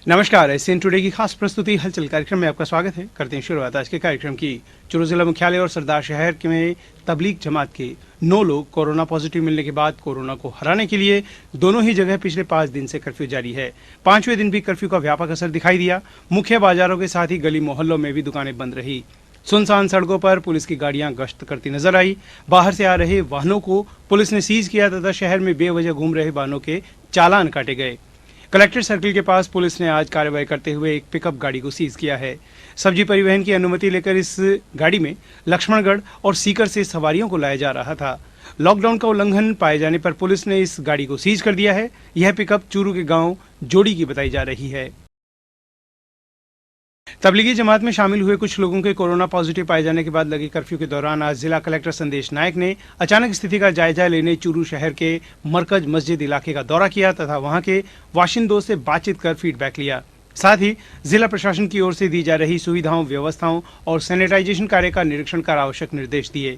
नमस्कार। SN today की खास प्रस्तुति हलचल कार्यक्रम में आपका स्वागत है। करते हैं शुरुआत आज के कार्यक्रम की। चूरू जिला मुख्यालय और सरदार शहर में तबलीग जमात के 9 लोग कोरोना पॉजिटिव मिलने के बाद कोरोना को हराने के लिए दोनों ही जगह पिछले 5 दिन से कर्फ्यू जारी है। 5वें दिन भी कर्फ्यू का व्यापक असर दिखाई दिया। मुख्य बाजारों के साथ ही गली मोहल्लों में भी दुकानें बंद रही। सुनसान सड़कों पर पुलिस की गाड़ियां गश्त करती नजर आई। बाहर से आ रहे वाहनों को पुलिस ने सीज किया तथा शहर में बेवजह घूम रहे वाहनों के चालान काटे गए। कलेक्टर सर्किल के पास पुलिस ने आज कार्रवाई करते हुए एक पिकअप गाड़ी को सीज किया है। सब्जी परिवहन की अनुमति लेकर इस गाड़ी में लक्ष्मणगढ़ और सीकर से सवारियों को लाया जा रहा था। लॉकडाउन का उल्लंघन पाए जाने पर पुलिस ने इस गाड़ी को सीज कर दिया है। यह पिकअप चूरू के गांव जोड़ी की बताई जा रही है। तबलीगी जमात में शामिल हुए कुछ लोगों के कोरोना पॉजिटिव पाए जाने के बाद लगे कर्फ्यू के दौरान आज जिला कलेक्टर संदेश नायक ने अचानक स्थिति का जायजा लेने चूरू शहर के मरकज मस्जिद इलाके का दौरा किया तथा वहां के बाशिंदों से बातचीत कर फीडबैक लिया। साथ ही जिला प्रशासन की ओर से दी जा रही सुविधाओं, व्यवस्थाओं और सैनिटाइजेशन कार्य का निरीक्षण कर आवश्यक निर्देश दिए।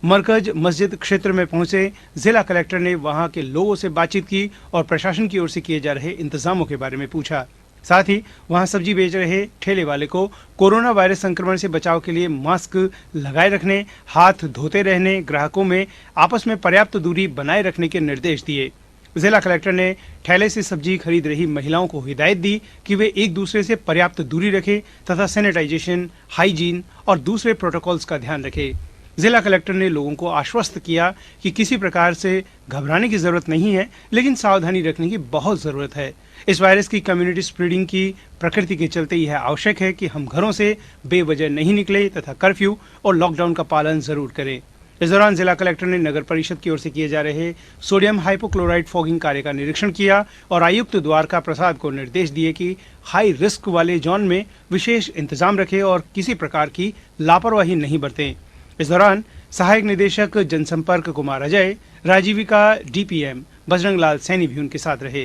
मरकज मस्जिद क्षेत्र में पहुंचे जिला कलेक्टर ने वहां के लोगों से बातचीत की और प्रशासन की ओर से किए जा रहे इंतजामों के बारे में पूछा। साथ ही वहां सब्जी बेच रहे ठेले वाले को कोरोना वायरस संक्रमण से बचाव के लिए मास्क लगाए रखने, हाथ धोते रहने, ग्राहकों में आपस में पर्याप्त दूरी बनाए रखने के निर्देश दिए। जिला कलेक्टर ने ठेले से सब्जी खरीद रही महिलाओं को हिदायत दी कि वे एक दूसरे से पर्याप्त दूरी रखें तथा सैनिटाइजेशन, हाइजीन और दूसरे प्रोटोकॉल्स का ध्यान रखें। जिला कलेक्टर ने लोगों को आश्वस्त किया कि किसी प्रकार से घबराने की जरूरत नहीं है, लेकिन सावधानी रखने की बहुत जरूरत है। इस वायरस की कम्युनिटी स्प्रेडिंग की प्रकृति के चलते यह आवश्यक है कि हम घरों से बेवजह नहीं निकले तथा कर्फ्यू और लॉकडाउन का पालन जरूर करें। इस दौरान जिला कलेक्टर ने नगर परिषद की ओर से किए जा रहे सोडियम हाइपोक्लोराइड फॉगिंग कार्य का निरीक्षण किया और आयुक्त द्वारका प्रसाद को निर्देश दिए कि हाई रिस्क वाले जोन में विशेष इंतजाम रखें और किसी प्रकार की लापरवाही नहीं बरतें। इस दौरान सहायक निदेशक जनसंपर्क कुमार अजय, राजीविका डीपीएम बजरंग लाल सैनी भी उनके साथ रहे।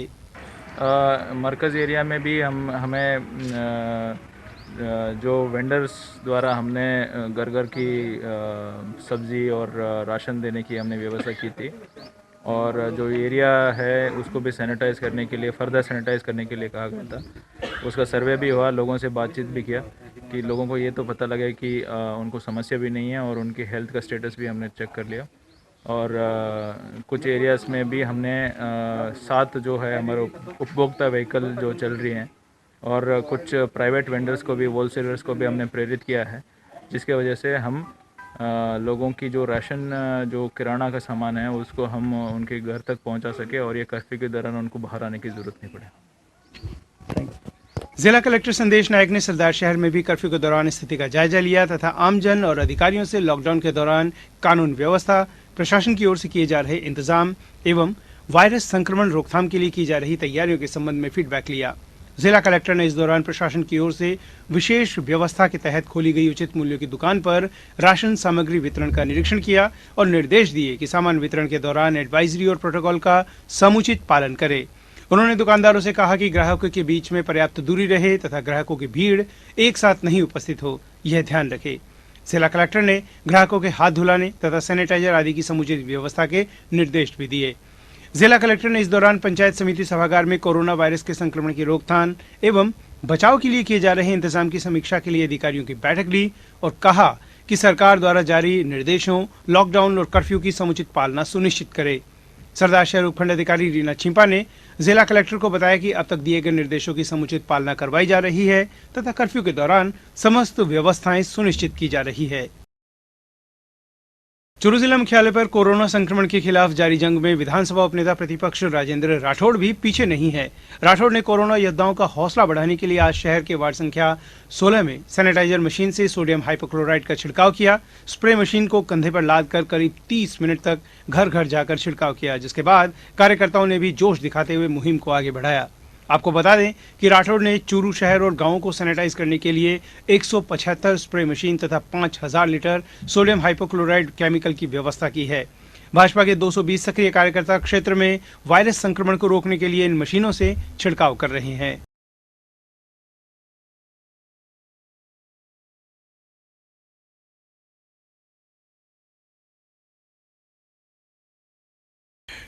मरकज़ एरिया में भी हमें जो वेंडर्स द्वारा हमने घर घर की सब्ज़ी और राशन देने की हमने व्यवस्था की थी और जो एरिया है उसको भी सैनिटाइज़ करने के लिए, फर्दर सैनिटाइज़ करने के लिए कहा गया था। उसका सर्वे भी हुआ, लोगों से बातचीत भी किया कि लोगों को ये तो पता लगे कि उनको समस्या भी नहीं है और उनकी हेल्थ का स्टेटस भी हमने चेक कर लिया। और कुछ एरियाज़ में भी हमने 7 जो है हमारे उपभोक्ता व्हीकल जो चल रही हैं और कुछ प्राइवेट वेंडर्स को भी, होलसेलर्स को भी हमने प्रेरित किया है, जिसके वजह से हम लोगों की जो राशन, जो किराना का सामान है उसको हम उनके घर तक पहुंचा सके और ये कर्फ्यू के दौरान उनको बाहर आने की ज़रूरत नहीं पड़े। जिला कलेक्टर संदेश नायक ने सरदार शहर में भी कर्फ्यू के दौरान स्थिति का जायजा लिया तथा आमजन और अधिकारियों से लॉकडाउन के दौरान कानून व्यवस्था, प्रशासन की ओर से किए जा रहे इंतजाम एवं वायरस संक्रमण रोकथाम के लिए की जा रही तैयारियों के संबंध में फीडबैक लिया। जिला कलेक्टर ने इस दौरान प्रशासन की ओर से विशेष व्यवस्था के तहत खोली गई उचित मूल्यों की दुकान पर राशन सामग्री वितरण का निरीक्षण किया और निर्देश दिए कि सामान वितरण के दौरान एडवाइजरी और प्रोटोकॉल का समुचित पालन करें। उन्होंने दुकानदारों से कहा कि ग्राहकों के बीच में पर्याप्त दूरी रहे तथा ग्राहकों की भीड़ एक साथ नहीं उपस्थित हो, यह ध्यान रखे। जिला कलेक्टर ने ग्राहकों के हाथ धुलाने तथा सैनिटाइजर आदि की समुचित व्यवस्था के निर्देश भी दिए। जिला कलेक्टर ने इस दौरान पंचायत समिति सभागार में कोरोना वायरस के संक्रमण की रोकथाम एवं बचाव के लिए किए जा रहे इंतजाम की समीक्षा के लिए अधिकारियों की बैठक ली और कहा कि सरकार द्वारा जारी निर्देशों, लॉकडाउन और कर्फ्यू की समुचित पालना सुनिश्चित करे। सरदार शहर उपखंड अधिकारी रीना छिंपा ने जिला कलेक्टर को बताया कि अब तक दिए गए निर्देशों की समुचित पालना करवाई जा रही है तथा कर्फ्यू के दौरान समस्त व्यवस्थाएं सुनिश्चित की जा रही है। चूरू जिला मुख्यालय पर कोरोना संक्रमण के खिलाफ जारी जंग में विधानसभा उपनेता प्रतिपक्ष राजेंद्र राठौड़ भी पीछे नहीं है। राठौड़ ने कोरोना योद्धाओं का हौसला बढ़ाने के लिए आज शहर के वार्ड संख्या 16 में सैनिटाइजर मशीन से सोडियम हाइपोक्लोराइड का छिड़काव किया। स्प्रे मशीन को कंधे पर लाद कर करीब 30 मिनट तक घर घर जाकर छिड़काव किया, जिसके बाद कार्यकर्ताओं ने भी जोश दिखाते हुए मुहिम को आगे बढ़ाया। आपको बता दें कि राठौड़ ने चूरू शहर और गांवों को सैनिटाइज करने के लिए 175 स्प्रे मशीन तथा 5000 लीटर सोडियम हाइपोक्लोराइड केमिकल की व्यवस्था की है। भाजपा के 220 सक्रिय कार्यकर्ता क्षेत्र में वायरस संक्रमण को रोकने के लिए इन मशीनों से छिड़काव कर रहे हैं।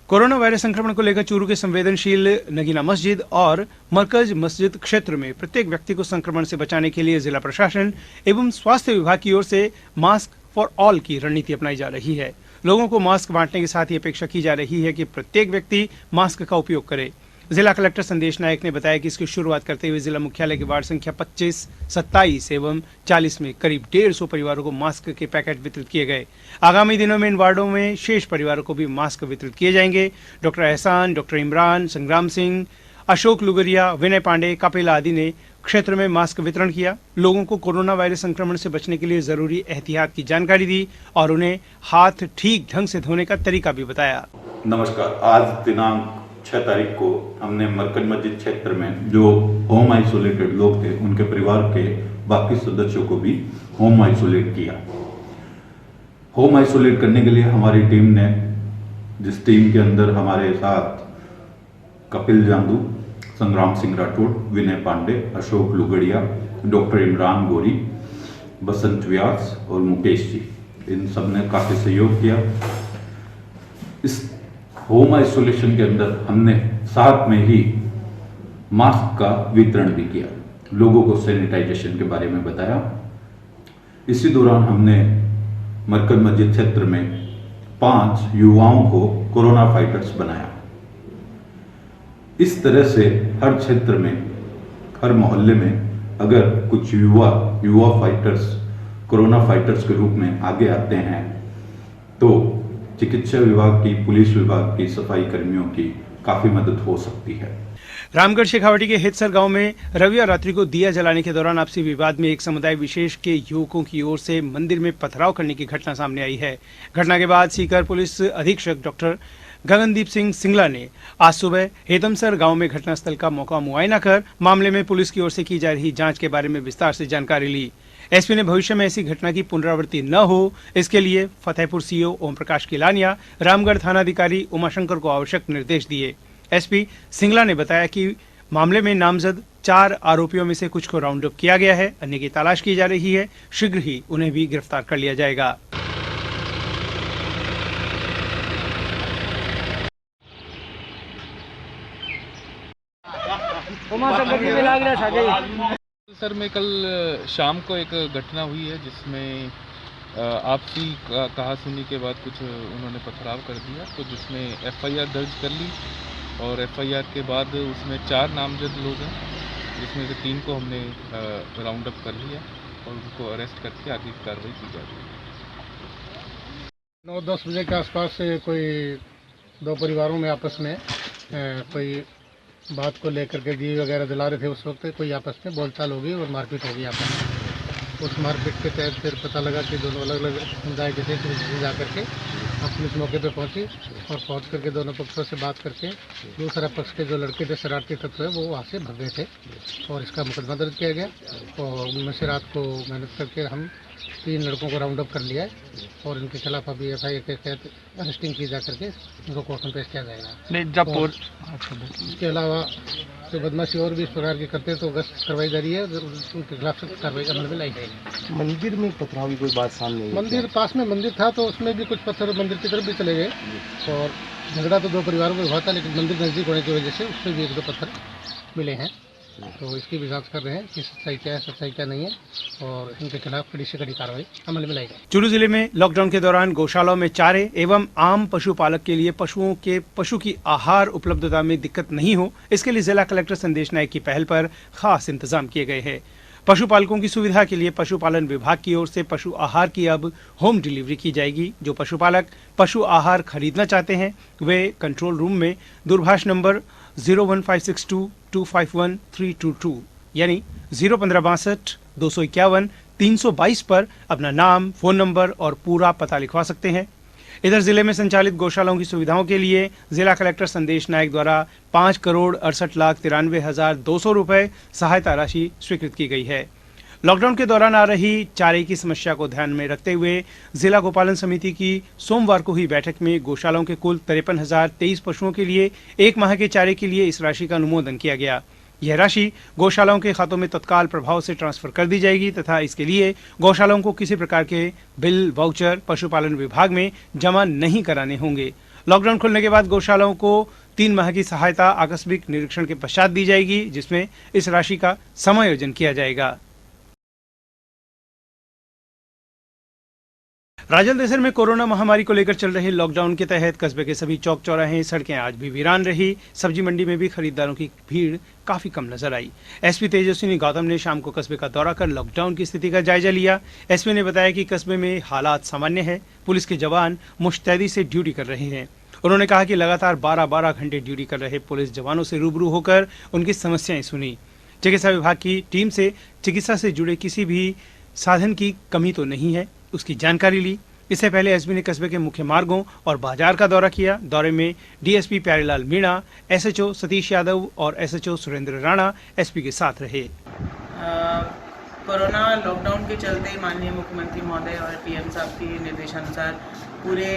कोरोना वायरस संक्रमण को लेकर चूरू के संवेदनशील नगीना मस्जिद और मरकज मस्जिद क्षेत्र में प्रत्येक व्यक्ति को संक्रमण से बचाने के लिए जिला प्रशासन एवं स्वास्थ्य विभाग की ओर से मास्क फॉर ऑल की रणनीति अपनाई जा रही है। लोगों को मास्क बांटने के साथ ही अपेक्षा की जा रही है कि प्रत्येक व्यक्ति मास्क का उपयोग करे। जिला कलेक्टर संदेश नायक ने बताया कि इसकी शुरुआत करते हुए जिला मुख्यालय के वार्ड संख्या 25, 27 एवं 40 में करीब 150 परिवारों को मास्क के पैकेट वितरित किए गए। आगामी दिनों में इन वार्डों में शेष परिवारों को भी मास्क वितरित किए जाएंगे। डॉक्टर एहसान, डॉक्टर इमरान, संग्राम सिंह, अशोक लुगरिया, विनय पांडे, कपिल आदि ने क्षेत्र में मास्क वितरण किया। लोगों को कोरोना वायरस संक्रमण से बचने के लिए जरूरी एहतियात की जानकारी दी और उन्हें हाथ ठीक ढंग से धोने का तरीका भी बताया। नमस्कार। आज दिनांक 6 तारीख को हमने मरकज मस्जिद क्षेत्र में जो होम आइसोलेटेड लोग थे उनके परिवार के बाकी सदस्यों को भी होम आइसोलेट किया। होम आइसोलेट करने के लिए हमारी टीम ने, जिस टीम के अंदर हमारे साथ कपिल जांदू, संग्राम सिंह राठौड़, विनय पांडे, अशोक लुगड़िया, डॉक्टर इमरान गोरी, बसंत व्यास और मुकेश जी, इन सब ने काफ़ी सहयोग किया। इस होम आइसोलेशन के अंदर हमने साथ में ही मास्क का वितरण भी किया, लोगों को सैनिटाइजेशन के बारे में बताया। इसी दौरान हमने मरकज मस्जिद क्षेत्र में 5 युवाओं को कोरोना फाइटर्स बनाया। इस तरह से हर क्षेत्र में, हर मोहल्ले में अगर कुछ युवा फाइटर्स कोरोना फाइटर्स के रूप में आगे आते हैं तो चिकित्सा विभाग की, पुलिस विभाग की, सफाई कर्मियों की काफी मदद हो सकती है। रामगढ़ शेखावटी के हितसर गांव में रविवार रात्रि को दिया जलाने के दौरान आपसी विवाद में एक समुदाय विशेष के युवकों की ओर से मंदिर में पथराव करने की घटना सामने आई है। घटना के बाद सीकर पुलिस अधीक्षक डॉक्टर गगनदीप सिंह सिंगला ने आज सुबह हेतमसर गांव में घटनास्थल का मौका मुआयना कर मामले में पुलिस की ओर से की जा रही जांच के बारे में विस्तार से जानकारी ली। एसपी ने भविष्य में ऐसी घटना की पुनरावृत्ति न हो इसके लिए फतेहपुर सीओ ओम प्रकाश किलानिया, रामगढ़ थानाधिकारी उमाशंकर को आवश्यक निर्देश दिए। एसपी सिंगला ने बताया कि मामले में नामजद 4 आरोपियों में से कुछ को राउंड अप किया गया है, अन्य की तलाश की जा रही है। शीघ्र ही उन्हें भी गिरफ्तार कर लिया जाएगा। सर मैं कल शाम को एक घटना हुई है जिसमें आपसी कहासुनी के बाद कुछ उन्होंने पथराव कर दिया, तो जिसमें एफआईआर दर्ज कर ली और एफआईआर के बाद उसमें 4 नामजद लोग हैं, जिसमें से 3 को हमने राउंड अप कर लिया और उनको अरेस्ट करके आगे की कार्रवाई की जा रही है। 9-10 बजे के आसपास कोई 2 परिवारों में आपस में कोई बात को लेकर के दिए वगैरह दिला रहे थे। उस वक्त कोई आपस में बोलचाल हो गई और मारपीट हो गई आपस में। उस मारपीट के तहत फिर पता लगा कि दोनों अलग अलग समुदाय के थे, तो जा करके पुलिस मौके पे पहुंची और पहुंच करके दोनों पक्षों से बात करके दूसरा पक्ष के जो लड़के थे, शरारती तत्व है, वो वहाँ से भग गए थे और इसका मुकदमा दर्ज किया गया। और उनमें से रात को मेहनत करके हम 3 लड़कों को राउंड अप कर लिया है और इनके खिलाफ अभी एफआईआर के तहत अरेस्टिंग की जा करके उनको कोर्ट में पेश किया जाएगा। इसके अलावा जो बदमाशी और भी इस प्रकार की करते हैं तो गश्त करवाई जा रही है, उनके खिलाफ सख्त कार्रवाई अमल में लाई जाएगी। मंदिर में पथराव की कोई बात सामने आई? मंदिर पास में मंदिर था तो उसमें भी कुछ पत्थर मंदिर की तरफ भी चले गए और झगड़ा तो 2 परिवारों में हुआ था, लेकिन मंदिर नज़दीक होने की वजह से उसमें भी 1-2 पत्थर मिले हैं। तो इसकी भी जांच कर रहे हैं कि सच्चाई क्या है, सच्चाई क्या नहीं है और इनके खिलाफ कड़ी से कड़ी कार्रवाई अमल में लाई जाएगी। चूरू जिले में लॉकडाउन के दौरान गौशालाओं में चारे एवं आम पशुपालक के लिए पशु की आहार उपलब्धता में दिक्कत नहीं हो, इसके लिए जिला कलेक्टर संदेश नायक की पहल पर खास इंतजाम किए गए हैं। पशुपालकों की सुविधा के लिए पशुपालन विभाग की ओर से पशु आहार की अब होम डिलीवरी की जाएगी। जो पशुपालक पशु आहार खरीदना चाहते हैं वे कंट्रोल रूम में दूरभाष नंबर 01562251322 यानी 0156251-322 पर अपना नाम, फोन नंबर और पूरा पता लिखवा सकते हैं। इधर जिले में संचालित गौशालाओं की सुविधाओं के लिए जिला कलेक्टर संदेश नायक द्वारा 5,68,93,200 रुपए सहायता राशि स्वीकृत की गई है। लॉकडाउन के दौरान आ रही चारे की समस्या को ध्यान में रखते हुए जिला गोपालन समिति की सोमवार को हुई बैठक में गौशालाओं के कुल 53,023 पशुओं के लिए 1 माह के चारे के लिए इस राशि का अनुमोदन किया गया। यह राशि गौशालाओं के खातों में तत्काल प्रभाव से ट्रांसफर कर दी जाएगी तथा इसके लिए गौशालाओं को किसी प्रकार के बिल वाउचर पशुपालन विभाग में जमा नहीं कराने होंगे। लॉकडाउन खुलने के बाद गौशालाओं को 3 माह की सहायता आकस्मिक निरीक्षण के पश्चात दी जाएगी, जिसमें इस राशि का समायोजन किया जाएगा। राजलदेसर में कोरोना महामारी को लेकर चल रहे लॉकडाउन के तहत कस्बे के सभी चौक चौराहे सड़कें आज भी वीरान रही। सब्जी मंडी में भी खरीदारों की भीड़ काफी कम नजर आई। एसपी तेजस्विनी गौतम ने शाम को कस्बे का दौरा कर लॉकडाउन की स्थिति का जायजा लिया। एसपी ने बताया कि कस्बे में हालात सामान्य है। पुलिस के जवान मुस्तैदी से ड्यूटी कर रहे हैं। उन्होंने कहा कि लगातार 12-12 घंटे ड्यूटी कर रहे पुलिस जवानों से रूबरू होकर उनकी समस्याएं सुनी। चिकित्सा विभाग की टीम से चिकित्सा से जुड़े किसी भी साधन की कमी तो नहीं है, उसकी जानकारी ली। इससे पहले एसपी ने कस्बे के मुख्य मार्गों और बाजार का दौरा किया। दौरे में डीएसपी प्यारेलाल मीणा, एसएचओ सतीश यादव और एसएचओ सुरेंद्र राणा एसपी के साथ रहे। कोरोना लॉकडाउन के चलते माननीय मुख्यमंत्री महोदय और पीएम साहब के निर्देशानुसार पूरे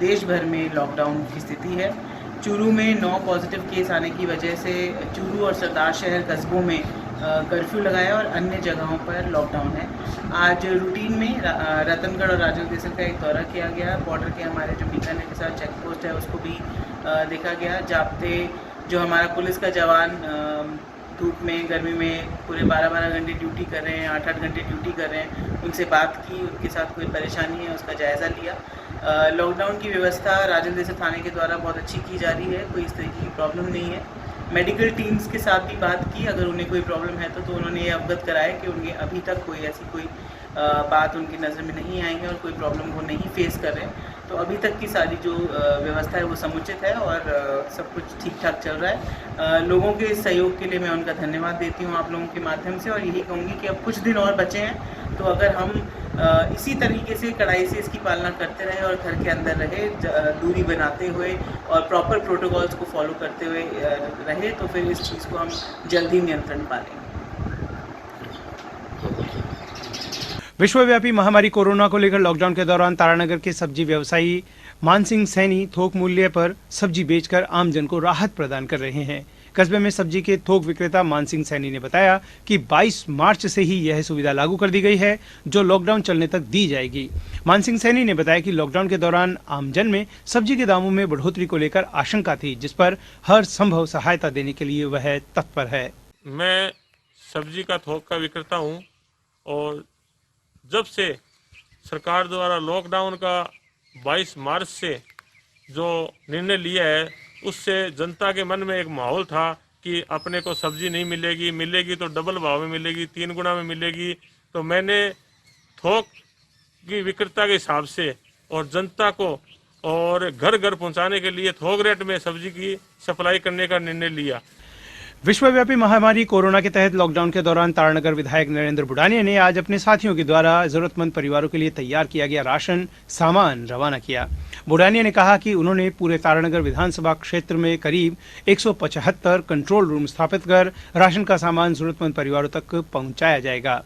देश भर में लॉकडाउन की स्थिति है। चूरू में 9 पॉजिटिव केस आने की वजह से चूरू और सरदार शहर कस्बों में कर्फ्यू लगाया और अन्य जगहों पर लॉकडाउन है। आज रूटीन में रतनगढ़ और राजलदेसर का एक दौरा किया गया। बॉर्डर के हमारे जो बीकानेर के साथ चेक पोस्ट है उसको भी देखा गया। जाप्ते जो हमारा पुलिस का जवान धूप में गर्मी में पूरे 12-12 घंटे ड्यूटी कर रहे हैं, 8-8 घंटे ड्यूटी कर रहे हैं, उनसे बात की, उनके साथ कोई परेशानी है उसका जायज़ा लिया। लॉकडाउन की व्यवस्था राजलदेसर थाने के द्वारा बहुत अच्छी की जा रही है, कोई इस तरीके की प्रॉब्लम नहीं है। मेडिकल टीम्स के साथ भी बात की, अगर उन्हें कोई प्रॉब्लम है तो उन्होंने ये अवगत कराया कि उनके अभी तक कोई ऐसी कोई बात उनकी नज़र में नहीं आई है और कोई प्रॉब्लम वो नहीं फेस कर रहे हैं। तो अभी तक की सारी जो व्यवस्था है वो समुचित है और सब कुछ ठीक ठाक चल रहा है। लोगों के सहयोग के लिए मैं उनका धन्यवाद देती हूँ आप लोगों के माध्यम से, और यही कहूँगी कि अब कुछ दिन और बचे हैं, तो अगर हम इसी तरीके से कड़ाई से इसकी पालना करते रहे और घर के अंदर रहे, दूरी बनाते हुए और प्रॉपर प्रोटोकॉल्स को फॉलो करते हुए रहे, तो फिर इस चीज़ को हम जल्दी नियंत्रण पा लेंगे। विश्वव्यापी महामारी कोरोना को लेकर लॉकडाउन के दौरान तारानगर के सब्जी व्यवसायी मानसिंह सैनी थोक मूल्य पर सब्जी बेचकर आमजन को राहत प्रदान कर रहे हैं। कस्बे में सब्जी के थोक विक्रेता मानसिंह सैनी ने बताया कि 22 मार्च से ही यह सुविधा लागू कर दी गई है, जो लॉकडाउन चलने तक दी जाएगी। मानसिंह सैनी ने बताया कि लॉकडाउन के दौरान आमजन में सब्जी के दामों में बढ़ोतरी को लेकर आशंका थी, जिस पर हर संभव सहायता देने के लिए वह तत्पर है। मैं सब्जी का थोक का विक्रेता हूँ और जब से सरकार द्वारा लॉकडाउन का 22 मार्च से जो निर्णय लिया है, उससे जनता के मन में एक माहौल था कि अपने को सब्जी नहीं मिलेगी, मिलेगी तो डबल भाव में मिलेगी, 3 गुना में मिलेगी। तो मैंने थोक की विक्रेता के हिसाब से और जनता को और घर घर पहुंचाने के लिए थोक रेट में सब्जी की सप्लाई करने का निर्णय लिया। विश्वव्यापी महामारी कोरोना के तहत लॉकडाउन के दौरान तारानगर विधायक नरेंद्र बुडानिया ने आज अपने साथियों के द्वारा जरूरतमंद परिवारों के लिए तैयार किया गया राशन सामान रवाना किया। बुडानिया ने कहा कि उन्होंने पूरे तारानगर विधानसभा क्षेत्र में करीब 175 कंट्रोल रूम स्थापित कर राशन का सामान जरूरतमंद परिवारों तक पहुंचाया जाएगा।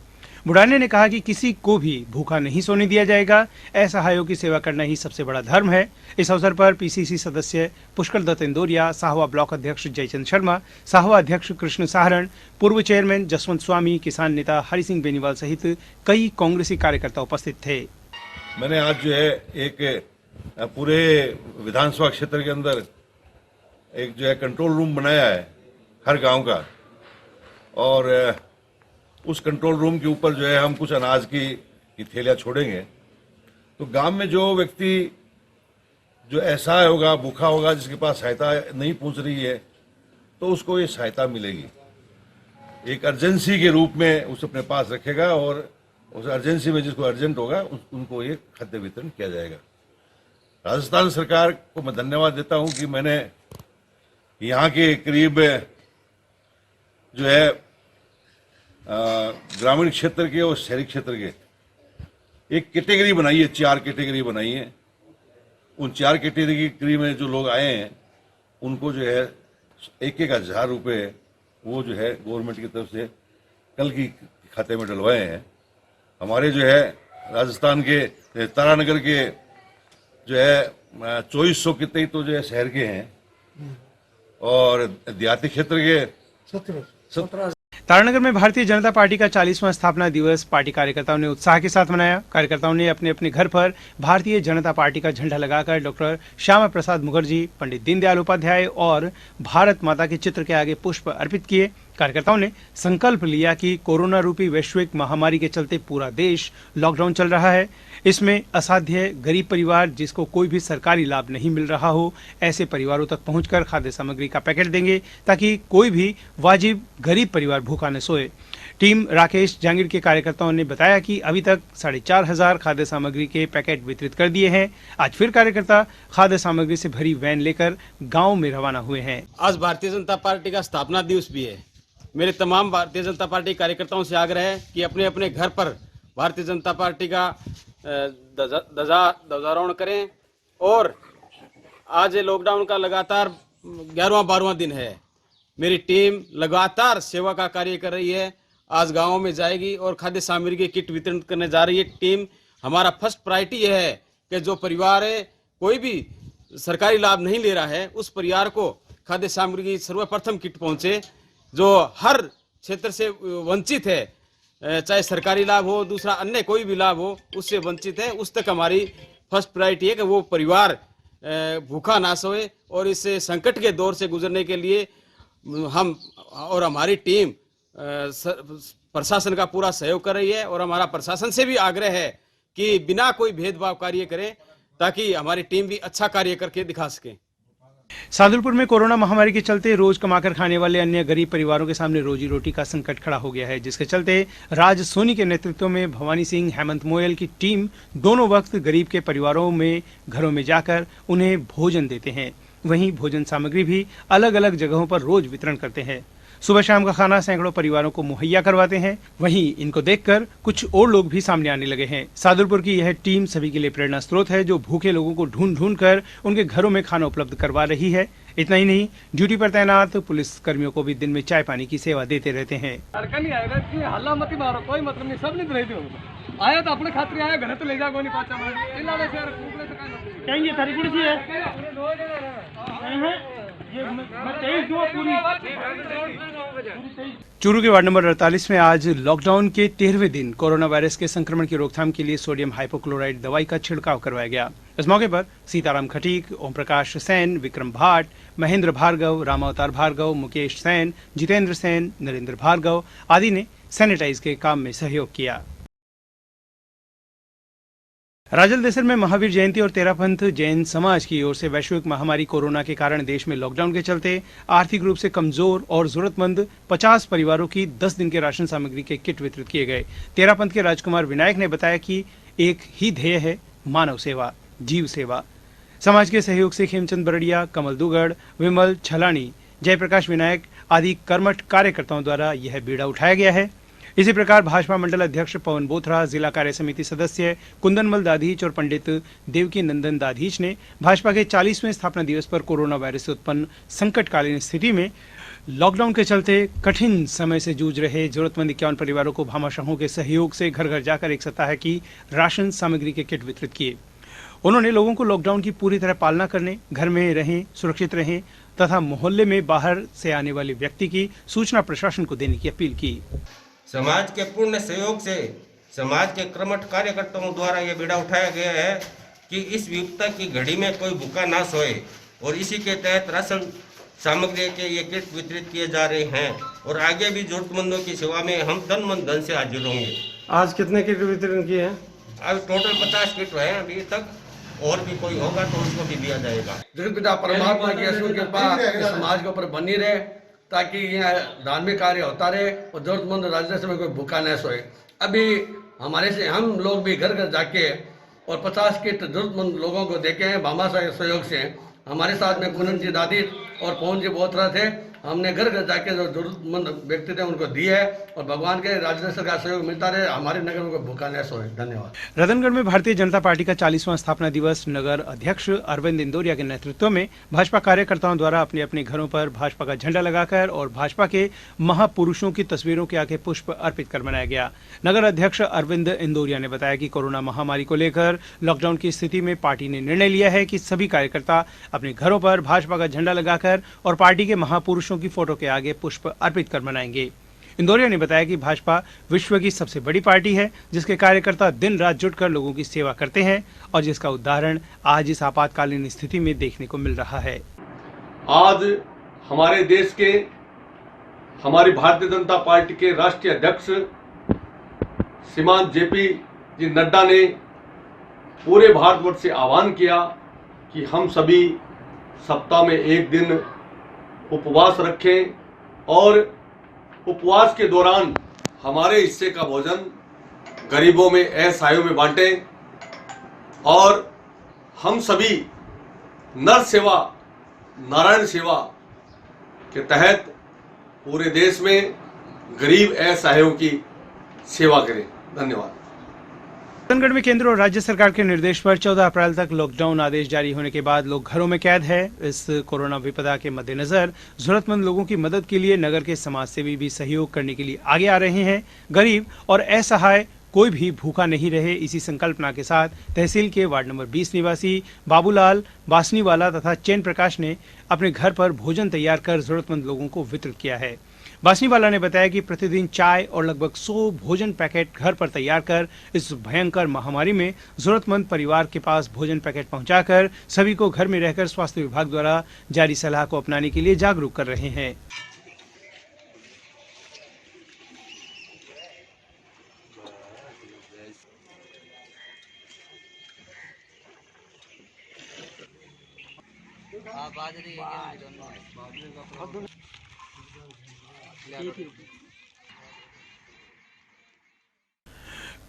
बुडानिया ने कहा कि किसी को भी भूखा नहीं सोने दिया जाएगा। असहायों की सेवा करना ही सबसे बड़ा धर्म है। इस अवसर पर पीसीसी सदस्य पुष्कर दत्त इंदौरिया, साहवा ब्लॉक अध्यक्ष जयचंद शर्मा, साहवा अध्यक्ष कृष्ण साहरण, पूर्व चेयरमैन जसवंत स्वामी, किसान नेता हरि सिंह बेनीवाल सहित कई कांग्रेसी कार्यकर्ता उपस्थित थे। मैंने आज जो है एक पूरे विधानसभा क्षेत्र के अंदर एक जो है कंट्रोल रूम बनाया है हर गांव का, और उस कंट्रोल रूम के ऊपर जो है हम कुछ अनाज की थैलियाँ छोड़ेंगे। तो गांव में जो व्यक्ति जो ऐसा होगा, भूखा होगा, जिसके पास सहायता नहीं पहुंच रही है, तो उसको ये सहायता मिलेगी। एक अर्जेंसी के रूप में उसे अपने पास रखेगा और उस अर्जेंसी में जिसको अर्जेंट होगा उनको ये खाद्य वितरण किया जाएगा। राजस्थान सरकार को मैं धन्यवाद देता हूं कि मैंने यहाँ के करीब जो है ग्रामीण क्षेत्र के और शहरी क्षेत्र के एक कैटेगरी बनाई है, 4 कैटेगरी बनाई है। उन 4 कैटेगरी में जो लोग आए हैं उनको जो है 1,000 रुपये वो जो है गवर्नमेंट की तरफ से कल की खाते में डलवाए हैं। हमारे जो है राजस्थान के तारानगर के जो है 2400 कितने तो जो है शहर के हैं और देहाती क्षेत्र के 17। तारानगर में भारतीय जनता पार्टी का 40वां स्थापना दिवस पार्टी कार्यकर्ताओं ने उत्साह के साथ मनाया। कार्यकर्ताओं ने अपने अपने घर पर भारतीय जनता पार्टी का झंडा लगाकर डॉक्टर श्यामा प्रसाद मुखर्जी, पंडित दीनदयाल उपाध्याय और भारत माता के चित्र के आगे पुष्प अर्पित किए। कार्यकर्ताओं ने संकल्प लिया कि कोरोना रूपी वैश्विक महामारी के चलते पूरा देश लॉकडाउन चल रहा है। इसमें असाध्य गरीब परिवार जिसको कोई भी सरकारी लाभ नहीं मिल रहा हो, ऐसे परिवारों तक पहुंचकर खाद्य सामग्री का पैकेट देंगे ताकि कोई भी वाजिब गरीब परिवार भूखा न सोए। टीम राकेश जांगीर के कार्यकर्ताओं ने बताया कि अभी तक 4,500 खाद्य सामग्री के पैकेट वितरित कर दिए हैं। आज फिर कार्यकर्ता खाद्य सामग्री से भरी वैन लेकर गाँव में रवाना हुए हैं। आज भारतीय जनता पार्टी का स्थापना दिवस भी है। मेरे तमाम भारतीय जनता पार्टी कार्यकर्ताओं से आग्रह है कि अपने अपने घर पर भारतीय जनता पार्टी का ध्वजारोहण करें। और आज लॉकडाउन का लगातार 11वां-12वां दिन है। मेरी टीम लगातार सेवा का कार्य कर रही है। आज गाँवों में जाएगी और खाद्य सामग्री की किट वितरण करने जा रही है टीम। हमारा फर्स्ट प्रायोरिटी यह है कि जो परिवार है कोई भी सरकारी लाभ नहीं ले रहा है, उस परिवार को खाद्य सामग्री की सर्वप्रथम किट पहुँचे। जो हर क्षेत्र से वंचित है, चाहे सरकारी लाभ हो, दूसरा अन्य कोई भी लाभ हो, उससे वंचित है, उस तक हमारी फर्स्ट प्रायोरिटी है कि वो परिवार भूखा ना सोए। और इस संकट के दौर से गुजरने के लिए हम और हमारी टीम प्रशासन का पूरा सहयोग कर रही है। और हमारा प्रशासन से भी आग्रह है कि बिना कोई भेदभाव कार्य करें ताकि हमारी टीम भी अच्छा कार्य करके दिखा सके। सादुलपुर में कोरोना महामारी के चलते रोज कमाकर खाने वाले अन्य गरीब परिवारों के सामने रोजी रोटी का संकट खड़ा हो गया है, जिसके चलते राज सोनी के नेतृत्व में भवानी सिंह, हेमंत मोयल की टीम दोनों वक्त गरीब के परिवारों में घरों में जाकर उन्हें भोजन देते हैं। वहीं भोजन सामग्री भी अलग अलग जगहों पर रोज वितरण करते हैं। सुबह शाम का खाना सैकड़ों परिवारों को मुहैया करवाते हैं। वहीं इनको देखकर कुछ और लोग भी सामने आने लगे हैं। सादुलपुर की यह टीम सभी के लिए प्रेरणा स्रोत है, जो भूखे लोगों को ढूंढ ढूंढ कर उनके घरों में खाना उपलब्ध करवा रही है। इतना ही नहीं, ड्यूटी पर तैनात पुलिस कर्मियों को भी दिन में चाय पानी की सेवा देते रहते हैं। हल्ला मत मारो, कोई मतलब नहीं, सब नहीं दे आया तो अपने खातिर आया, घर तो ले जाओ नहीं पाचा चूरू के वार्ड नंबर 48 में आज लॉकडाउन के 13वें दिन कोरोना वायरस के संक्रमण की रोकथाम के लिए सोडियम हाइपोक्लोराइड दवाई का छिड़काव करवाया गया। इस मौके पर सीताराम खटीक, ओम प्रकाश सेन, विक्रम भाट, महेंद्र भार्गव, रामावतार भार्गव, मुकेश सेन, जितेंद्र सेन, नरेंद्र भार्गव आदि ने सैनिटाइज के काम में सहयोग किया। राजलदेसर में महावीर जयंती और तेरापंथ जैन समाज की ओर से वैश्विक महामारी कोरोना के कारण देश में लॉकडाउन के चलते आर्थिक रूप से कमजोर और जरूरतमंद 50 परिवारों की 10 दिन के राशन सामग्री के किट वितरित किए गए। तेरापंथ के राजकुमार विनायक ने बताया कि एक ही ध्येय है, मानव सेवा, जीव सेवा। समाज के सहयोग से खेमचंद बरड़िया, कमल दुगड़, विमल छलानी, जयप्रकाश विनायक आदि कर्मठ कार्यकर्ताओं द्वारा यह बीड़ा उठाया गया है। इसी प्रकार भाजपा मंडल अध्यक्ष पवन बोथरा, जिला कार्य समिति सदस्य कुंदनमल दाधीच और पंडित देवकी नंदन दाधीच ने भाजपा के 40वें स्थापना दिवस पर कोरोना वायरस से उत्पन्न संकटकालीन स्थिति में लॉकडाउन के चलते कठिन समय से जूझ रहे जरूरतमंद 51 परिवारों को भामाशाहों के सहयोग से घर घर जाकर 1 सप्ताह की राशन सामग्री के किट वितरित किए। उन्होंने लोगों को लॉकडाउन की पूरी तरह पालना करने, घर में रहें, सुरक्षित रहें तथा मोहल्ले में बाहर से आने वाले व्यक्ति की सूचना प्रशासन को देने की अपील की। समाज के पूर्ण सहयोग से समाज के कर्मठ कार्यकर्ताओं द्वारा ये बीड़ा उठाया गया है कि इस विपदा की घड़ी में कोई भूखा ना सोए और इसी के तहत राशन सामग्री के ये किट वितरित किए जा रहे हैं और आगे भी जरूरतमंदों की सेवा में हम तन मन धन से हाजिर होंगे। आज कितने किट वितरण किए हैं? अब टोटल 50 किट है अभी तक, और भी कोई होगा तो उसको भी दिया जाएगा। पिता परमात्मा की असूल कृपा समाज के ऊपर बनी रहे ताकि यहाँ धार्मिक कार्य होता रहे और जरूरतमंद राज्य में कोई भूखा न सोए। अभी हमारे से हम लोग भी घर घर जाके और 50 किट जरूरतमंद लोगों को देखे हैं। भामा साहब के सहयोग से हमारे साथ में कुनन जी दादी और पवन जी बोथरा थे। हमने घर घर जाके जो जरूरतमंद व्यक्ति थे उनको दिए है और भगवान के राज्य का सहयोग मिलता रहे, हमारे नगर में कोई भूखा न सोए। धन्यवाद। रतनगढ़ में भारतीय जनता पार्टी का 40वां स्थापना दिवस नगर अध्यक्ष अरविंद इंदौरिया के नेतृत्व में भाजपा कार्यकर्ताओं द्वारा अपने अपने घरों पर भाजपा का झंडा लगाकर और भाजपा के महापुरुषों की तस्वीरों के आगे पुष्प अर्पित कर मनाया गया। नगर अध्यक्ष अरविंद इंदौरिया ने बताया कि कोरोना महामारी को लेकर लॉकडाउन की स्थिति में पार्टी ने निर्णय लिया है कि सभी कार्यकर्ता अपने घरों पर भाजपा का झंडा लगाकर और पार्टी के महापुरुषों की फोटो के आगे पुष्प अर्पित कर मनाएंगे। इंदौरिया ने बताया कि भाजपा विश्व की सबसे बड़ी पार्टी है, जिसके कार्यकर्ता दिन रात जुटकर लोगों की सेवा करते हैं और जिसका उदाहरण आज इस आपातकालीन स्थिति में देखने को मिल रहा है। आज हमारे देश के, हमारी भारतीय जनता पार्टी के राष्ट्रीय अध्यक्ष श्रीमान जेपी जी नड्डा ने पूरे भारतवर्ष से आह्वान किया कि हम सभी सप्ताह में एक दिन उपवास रखें और उपवास के दौरान हमारे हिस्से का भोजन गरीबों में, असहायों में बांटें और हम सभी नर सेवा, नारायण सेवा के तहत पूरे देश में गरीब असहायों की सेवा करें। धन्यवाद। राजनांदगांव में केंद्र और राज्य सरकार के निर्देश पर 14 अप्रैल तक लॉकडाउन आदेश जारी होने के बाद लोग घरों में कैद है। इस कोरोना विपदा के मद्देनजर जरूरतमंद लोगों की मदद के लिए नगर के समाजसेवी भी सहयोग करने के लिए आगे आ रहे हैं। गरीब और असहाय कोई भी भूखा नहीं रहे, इसी संकल्पना के साथ तहसील के वार्ड नंबर 20 निवासी बाबूलाल बासनीवाला तथा चैन प्रकाश ने अपने घर पर भोजन तैयार कर जरूरतमंद लोगों को वितरित किया है। बासनीवाला ने बताया कि प्रतिदिन चाय और लगभग 100 भोजन पैकेट घर पर तैयार कर इस भयंकर महामारी में जरूरतमंद परिवार के पास भोजन पैकेट पहुंचाकर सभी को घर में रहकर स्वास्थ्य विभाग द्वारा जारी सलाह को अपनाने के लिए जागरूक कर रहे हैं।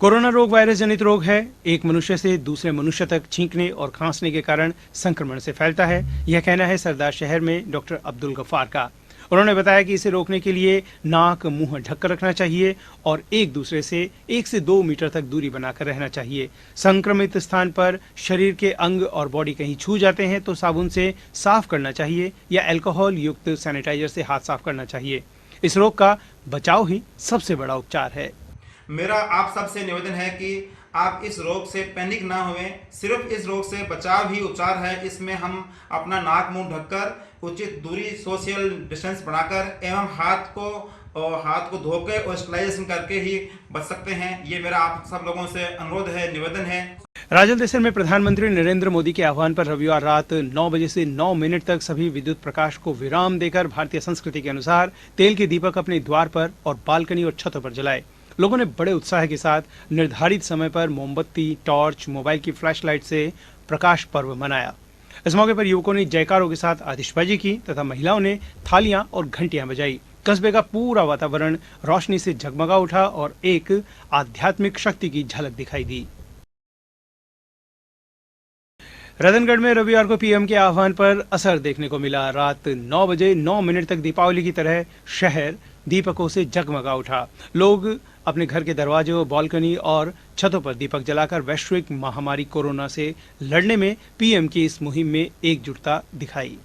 कोरोना रोग वायरस जनित रोग है। एक मनुष्य से दूसरे मनुष्य तक छींकने और खांसने के कारण संक्रमण से फैलता है। यह कहना है सरदार शहर में डॉक्टर अब्दुल गफ्फार का। उन्होंने बताया कि इसे रोकने के लिए नाक मुंह ढककर रखना चाहिए और एक दूसरे से 1 से 2 मीटर तक दूरी बनाकर रहना चाहिए। संक्रमित स्थान पर शरीर के अंग और बॉडी कहीं छू जाते हैं तो साबुन से साफ करना चाहिए या अल्कोहल युक्त सैनिटाइजर से हाथ साफ करना चाहिए। इस रोग का बचाव ही सबसे बड़ा उपचार है। मेरा आप सबसे निवेदन है कि आप इस रोग से पैनिक ना हुए। सिर्फ इस रोग से बचाव ही उपचार है। इसमें हम अपना नाक मुंह ढककर, उचित दूरी, सोशल डिस्टेंस बनाकर एवं हाथ को धोकर और स्टेरिलाइजेशन करके ही बच सकते हैं। ये मेरा आप सब लोगों से अनुरोध है, निवेदन है। राजलदेसर में प्रधानमंत्री नरेंद्र मोदी के आह्वान पर रविवार रात 9 बजे से 9 मिनट तक सभी विद्युत प्रकाश को विराम देकर भारतीय संस्कृति के अनुसार तेल के दीपक अपने द्वार पर और बालकनी और छतों पर जलाए। लोगों ने बड़े उत्साह के साथ निर्धारित समय पर मोमबत्ती, टॉर्च, मोबाइल की फ्लैशलाइट से प्रकाश पर्व मनाया। इस मौके पर युवकों ने जयकारों के साथ आतिशबाजी की तथा महिलाओं ने थालियां और घंटियां बजाई। कस्बे का पूरा वातावरण रोशनी से जगमगा उठा और एक आध्यात्मिक शक्ति की झलक दिखाई दी। रतनगढ़ में रविवार को पीएम के आह्वान पर असर देखने को मिला। रात 9 बजे 9 मिनट तक दीपावली की तरह शहर दीपकों से जगमगा उठा। लोग अपने घर के दरवाजों, बालकनी और छतों पर दीपक जलाकर वैश्विक महामारी कोरोना से लड़ने में पीएम की इस मुहिम में एकजुटता दिखाई।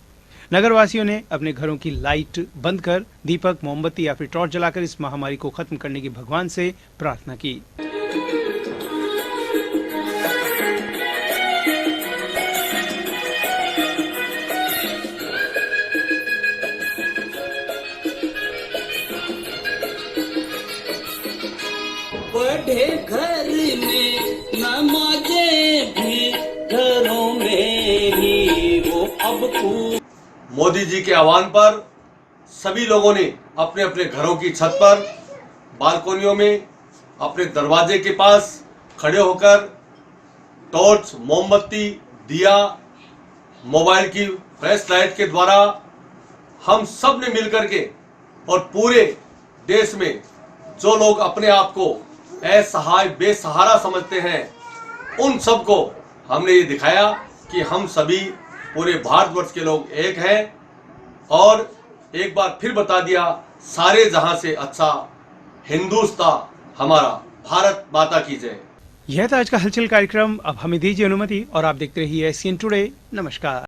नगरवासियों ने अपने घरों की लाइट बंद कर दीपक, मोमबत्ती या फिर टॉर्च जलाकर इस महामारी को खत्म करने की भगवान से प्रार्थना की। बड़े घर में नमाज़ें भी घरों में ही वो अब मोदी जी के आह्वान पर सभी लोगों ने अपने अपने घरों की छत पर, बालकोनियों में, अपने दरवाजे के पास खड़े होकर टॉर्च, मोमबत्ती, दिया, मोबाइल की फ्लैश लाइट के द्वारा हम सब ने मिलकर के और पूरे देश में जो लोग अपने आप को असहाय, बेसहारा समझते हैं, उन सबको हमने ये दिखाया कि हम सभी पूरे भारतवर्ष के लोग एक हैं। और एक बार फिर बता दिया, सारे जहां से अच्छा हिंदुस्तान हमारा, भारत माता की जय। यह था आज का हलचल कार्यक्रम। अब हमें दीजिए अनुमति और आप देखते रहिए एशियन टुडे। नमस्कार।